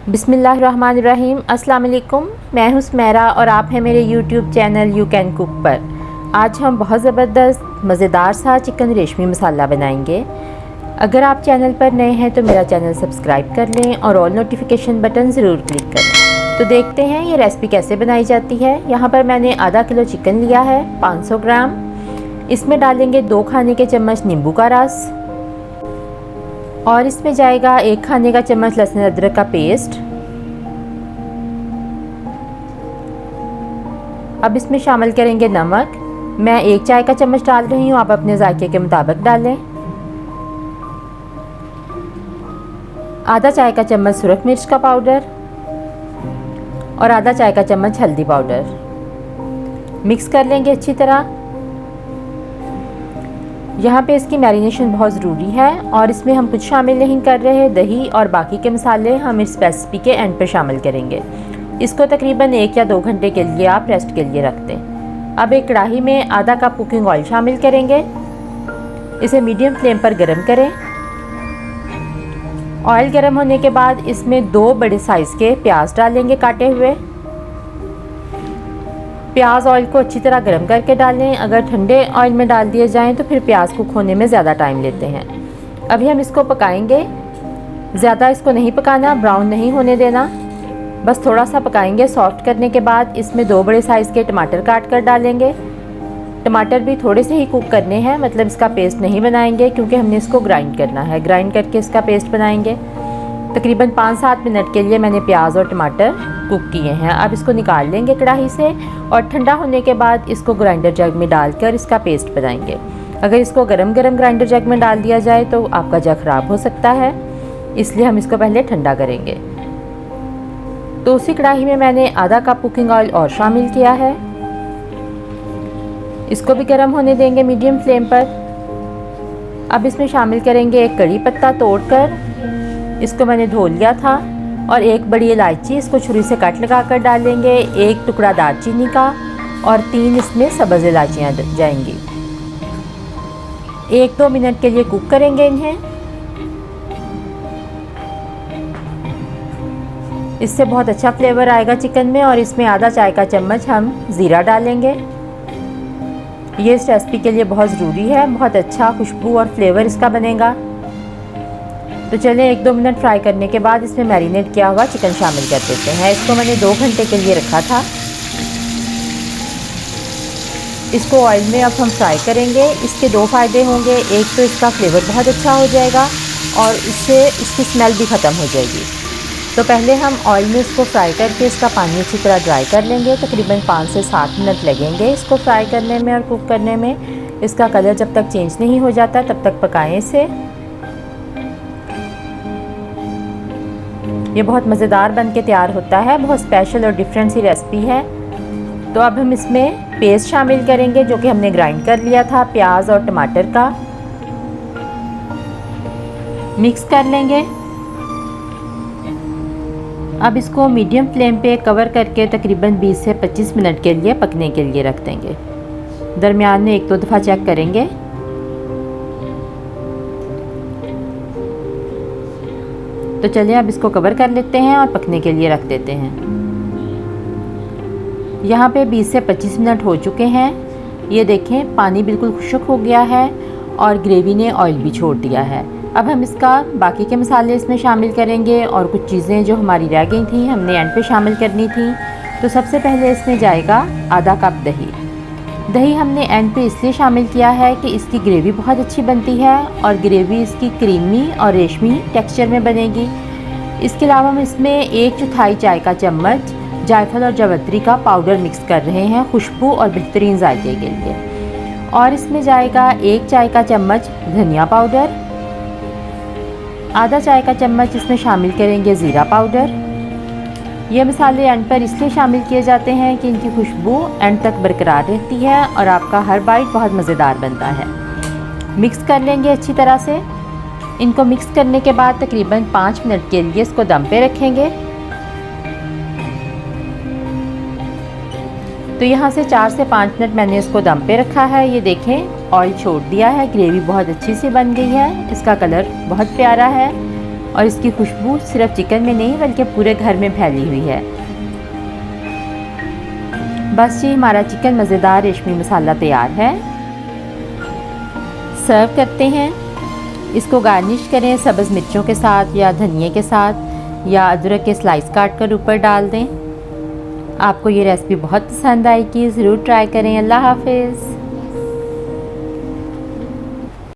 बिस्मिल्लाहिर्रहमानिर्रहीम। अस्सलाम वालेकुम। मैं हूं सुमेरा और आप हैं मेरे YouTube channel you can cook पर। आज हम बहुत ज़बरदस्त मज़ेदार सा चिकन रेशमी मसाला बनाएंगे। अगर आप चैनल पर नए हैं तो मेरा चैनल सब्सक्राइब कर लें और ऑल नोटिफिकेशन बटन ज़रूर क्लिक करें। तो देखते हैं ये रेसिपी कैसे बनाई जाती है। यहाँ पर मैंने आधा किलो चिकन लिया है, 500 ग्राम। इसमें डालेंगे 2 खाने के चम्मच नींबू का रस और इसमें जाएगा 1 खाने का चम्मच लहसुन अदरक का पेस्ट। अब इसमें शामिल करेंगे नमक। मैं 1 चाय का चम्मच डाल रही हूँ, आप अपने जायके के मुताबिक डालें। आधा चाय का चम्मच सुरख मिर्च का पाउडर और आधा चाय का चम्मच हल्दी पाउडर। मिक्स कर लेंगे अच्छी तरह। यहाँ पे इसकी मैरिनेशन बहुत ज़रूरी है और इसमें हम कुछ शामिल नहीं कर रहे। दही और बाकी के मसाले हम इस रेसिपी के एंड पर शामिल करेंगे। इसको तकरीबन 1 या 2 घंटे के लिए आप रेस्ट के लिए रख दें। अब एक कढ़ाई में आधा कप कुकिंग ऑयल शामिल करेंगे। इसे मीडियम फ्लेम पर गरम करें। ऑयल गरम होने के बाद इसमें 2 बड़े साइज़ के प्याज डालेंगे काटे हुए। प्याज ऑयल को अच्छी तरह गर्म करके डालें। अगर ठंडे ऑयल में डाल दिए जाएं तो फिर प्याज कुक होने में ज़्यादा टाइम लेते हैं। अभी हम इसको पकाएंगे। ज़्यादा इसको नहीं पकाना, ब्राउन नहीं होने देना, बस थोड़ा सा पकाएंगे। सॉफ्ट करने के बाद इसमें 2 बड़े साइज़ के टमाटर काट कर डालेंगे। टमाटर भी थोड़े से ही कुक करने हैं, मतलब इसका पेस्ट नहीं बनाएंगे क्योंकि हमने इसको ग्राइंड करना है। ग्राइंड करके इसका पेस्ट बनाएंगे। तकरीबन 5-7 मिनट के लिए मैंने प्याज और टमाटर कुक किए हैं। अब इसको निकाल लेंगे कढ़ाई से और ठंडा होने के बाद इसको ग्राइंडर जग में डालकर इसका पेस्ट बनाएंगे। अगर इसको गरम गरम ग्राइंडर जग में डाल दिया जाए तो आपका जग ख़राब हो सकता है, इसलिए हम इसको पहले ठंडा करेंगे। तो उसी कढ़ाई में मैंने आधा कप कुकिंग ऑयल और शामिल किया है। इसको भी गर्म होने देंगे मीडियम फ्लेम पर। अब इसमें शामिल करेंगे 1 कड़ी पत्ता तोड़कर, इसको मैंने धो लिया था, और 1 बड़ी इलायची, इसको छुरी से कट लगा कर डालेंगे। 1 टुकड़ा दालचीनी का और 3 इसमें सब्ज़ इलायचियाँ जाएंगी। 1-2 मिनट के लिए कुक करेंगे इन्हें। इससे बहुत अच्छा फ्लेवर आएगा चिकन में। और इसमें आधा चाय का चम्मच हम ज़ीरा डालेंगे। ये इस रेसिपी के लिए बहुत ज़रूरी है, बहुत अच्छा खुशबू और फ्लेवर इसका बनेगा। तो चलें 1-2 मिनट फ्राई करने के बाद इसमें मैरिनेट किया हुआ चिकन शामिल कर देते हैं। इसको मैंने 2 घंटे के लिए रखा था। इसको ऑयल में अब हम फ्राई करेंगे। इसके 2 फ़ायदे होंगे। एक तो इसका फ्लेवर बहुत अच्छा हो जाएगा और इससे इसकी स्मेल भी ख़त्म हो जाएगी। तो पहले हम ऑयल में इसको फ्राई करके इसका पानी अच्छी तरह ड्राई कर लेंगे। तकरीबन 5 से 7 मिनट लगेंगे इसको फ्राई करने में और कुक करने में। इसका कलर जब तक चेंज नहीं हो जाता तब तक पकाएं इसे। ये बहुत मज़ेदार बन के तैयार होता है, बहुत स्पेशल और डिफरेंट सी रेसिपी है। तो अब हम इसमें पेस्ट शामिल करेंगे जो कि हमने ग्राइंड कर लिया था प्याज और टमाटर का। मिक्स कर लेंगे। अब इसको मीडियम फ्लेम पे कवर करके तकरीबन 20 से 25 मिनट के लिए पकने के लिए रख देंगे। दरमियान में 1-2 दफ़ा चेक करेंगे। तो चलिए अब इसको कवर कर लेते हैं और पकने के लिए रख देते हैं। यहाँ पे 20 से 25 मिनट हो चुके हैं। ये देखें पानी बिल्कुल खुश्क हो गया है और ग्रेवी ने ऑयल भी छोड़ दिया है। अब हम इसका बाकी के मसाले इसमें शामिल करेंगे और कुछ चीज़ें जो हमारी रह गई थी हमने एंड पे शामिल करनी थी। तो सबसे पहले इसमें जाएगा आधा कप दही। दही हमने एंड पे इसलिए शामिल किया है कि इसकी ग्रेवी बहुत अच्छी बनती है और ग्रेवी इसकी क्रीमी और रेशमी टेक्सचर में बनेगी। इसके अलावा हम इसमें 1/4 चाय का चम्मच जायफल और जावित्री का पाउडर मिक्स कर रहे हैं खुशबू और बेहतरीन जायके के लिए। और इसमें जाएगा 1 चाय का चम्मच धनिया पाउडर। आधा चाय का चम्मच इसमें शामिल करेंगे ज़ीरा पाउडर। ये मसाले एंड पर इसलिए शामिल किए जाते हैं कि इनकी खुशबू एंड तक बरकरार रहती है और आपका हर बाइट बहुत मज़ेदार बनता है। मिक्स कर लेंगे अच्छी तरह से। इनको मिक्स करने के बाद तकरीबन 5 मिनट के लिए इसको दम पे रखेंगे। तो यहाँ से 4 से 5 मिनट मैंने इसको दम पे रखा है। ये देखें ऑयल छोड़ दिया है, ग्रेवी बहुत अच्छी सी बन गई है, इसका कलर बहुत प्यारा है। और इसकी खुशबू सिर्फ चिकन में नहीं बल्कि पूरे घर में फैली हुई है। बस ये हमारा चिकन मज़ेदार रेशमी मसाला तैयार है। सर्व करते हैं। इसको गार्निश करें सब्ज़ मिर्चों के साथ या धनिए के साथ, या अदरक के स्लाइस काट कर ऊपर डाल दें। आपको ये रेसिपी बहुत पसंद आएगी, ज़रूर ट्राई करें। अल्लाह हाफ़िज़।